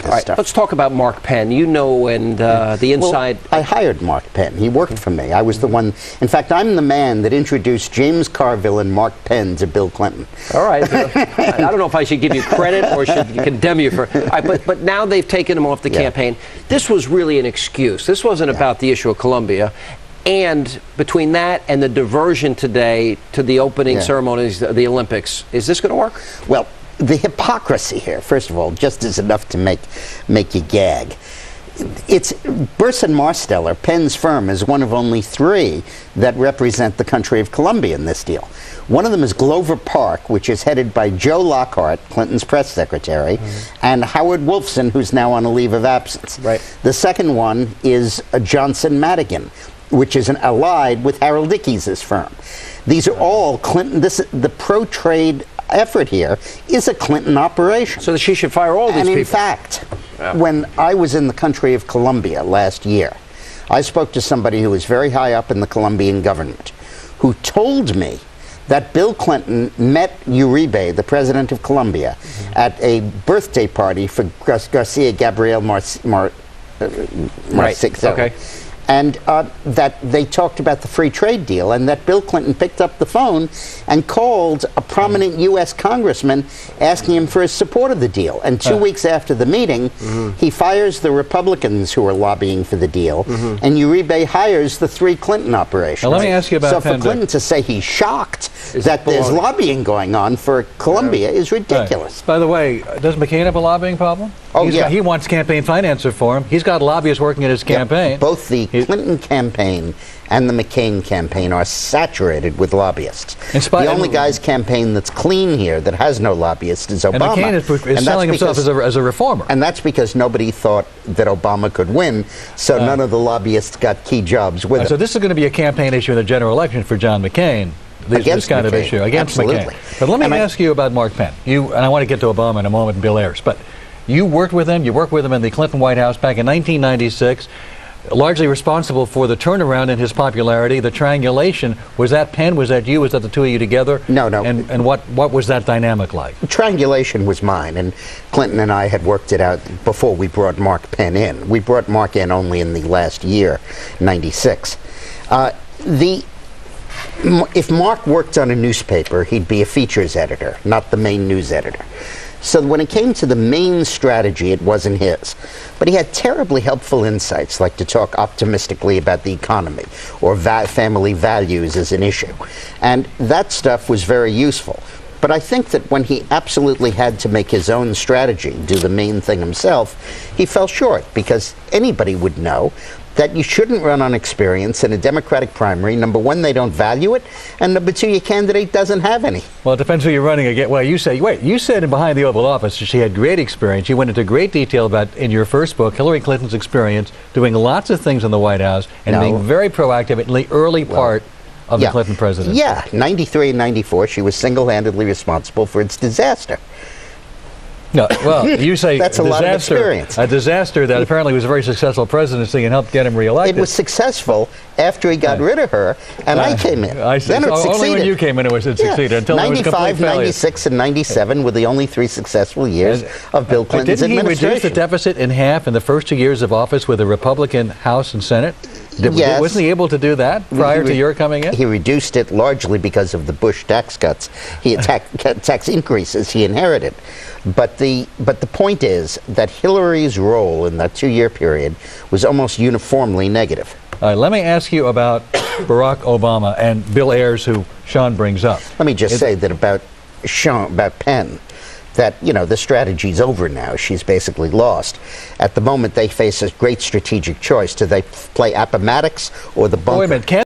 All right, stuff. let's talk about Mark Penn. You know, and the inside. Well, I hired Mark Penn. He worked for me. I was the one. In fact, I'm the man that introduced James Carville and Mark Penn to Bill Clinton. All right. I don't know if I should give you credit or should condemn you for. All right, but now they've taken him off the campaign. This was really an excuse. This wasn't about the issue of Colombia. And between that and the diversion today to the opening ceremonies of the Olympics, is this going to work? Well, the hypocrisy here, first of all, just is enough to make you gag. It's Burson Marsteller, Penn's firm, is one of only 3 that represent the country of Colombia in this deal. One of them is Glover Park, which is headed by Joe Lockhart, Clinton's press secretary, and Howard Wolfson, who's now on a leave of absence. Right. The second one is Johnson Madigan, which is allied with Harold Ickes' firm. These are all Clinton. The pro-trade effort here is a Clinton operation. So that she should fire all these people. And in fact, when I was in the country of Colombia last year, I spoke to somebody who was very high up in the Colombian government, who told me that Bill Clinton met Uribe, the president of Colombia, at a birthday party for Garcia Gabriel Marcelo. Okay. And that they talked about the free trade deal, and that Bill Clinton picked up the phone and called a prominent U.S. congressman asking him for his support of the deal. And 2 weeks after the meeting, he fires the Republicans who are lobbying for the deal, and Uribe hires the 3 Clinton operations. Now, let me ask you about So for Clinton to say he's shocked that there's lobbying going on for Colombia is ridiculous. By the way, does McCain have a lobbying problem? Oh, He wants campaign finance reform. He's got lobbyists working at his campaign. Both the Clinton campaign and the McCain campaign are saturated with lobbyists. The only guy's campaign that's clean here, that has no lobbyists, is Obama. And McCain is selling himself as a reformer. And that's because nobody thought that Obama could win, so none of the lobbyists got key jobs with him. So this is going to be a campaign issue in the general election for John McCain. This kind of issue against McCain. But let me ask you about Mark Penn. And I want to get to Obama in a moment and Bill Ayers. But you worked with him. You worked with him in the Clinton White House back in 1996. Largely responsible for the turnaround in his popularity, the triangulation. Was that Penn? Was that you? Was that the 2 of you together? No. And what was that dynamic like? Triangulation was mine, and Clinton and I had worked it out before we brought Mark Penn in. We brought Mark in only in the last year, 96. If Mark worked on a newspaper, he'd be a features editor, not the main news editor. So when it came to the main strategy, it wasn't his. But he had terribly helpful insights, like to talk optimistically about the economy or family values as an issue. And that stuff was very useful. But I think that when he absolutely had to make his own strategy, do the main thing himself, he fell short, because anybody would know that you shouldn't run on experience in a Democratic primary. Number one, they don't value it, and number 2, your candidate doesn't have any. Well, it depends who you're running against. Well, you said behind the Oval Office she had great experience. You went into great detail about, in your first book, Hillary Clinton's experience doing lots of things in the White House and being very proactive in the early part of the Clinton presidency. Yeah, 93 and 94, she was single-handedly responsible for its disaster. No, well, you say that's a lot of experience. A disaster that apparently was a very successful presidency and helped get him reelected. It was successful after he got rid of her, and I came in. I see. Then it succeeded. Only when you came in it succeeded. Until 95, 96, and 97 were the only 3 successful years of Bill Clinton's administration. Didn't he reduce the deficit in half in the first 2 years of office with a Republican House and Senate? Yes. Wasn't he able to do that prior to your coming in? He reduced it largely because of the Bush tax cuts. Tax increases he inherited. But the point is that Hillary's role in that 2-year period was almost uniformly negative. All right, let me ask you about Barack Obama and Bill Ayers, who Sean brings up. Let me just say that about Penn, that, the strategy's over now. She's basically lost. At the moment, they face a great strategic choice. Do they play Appomattox or the bunker? Wait a minute.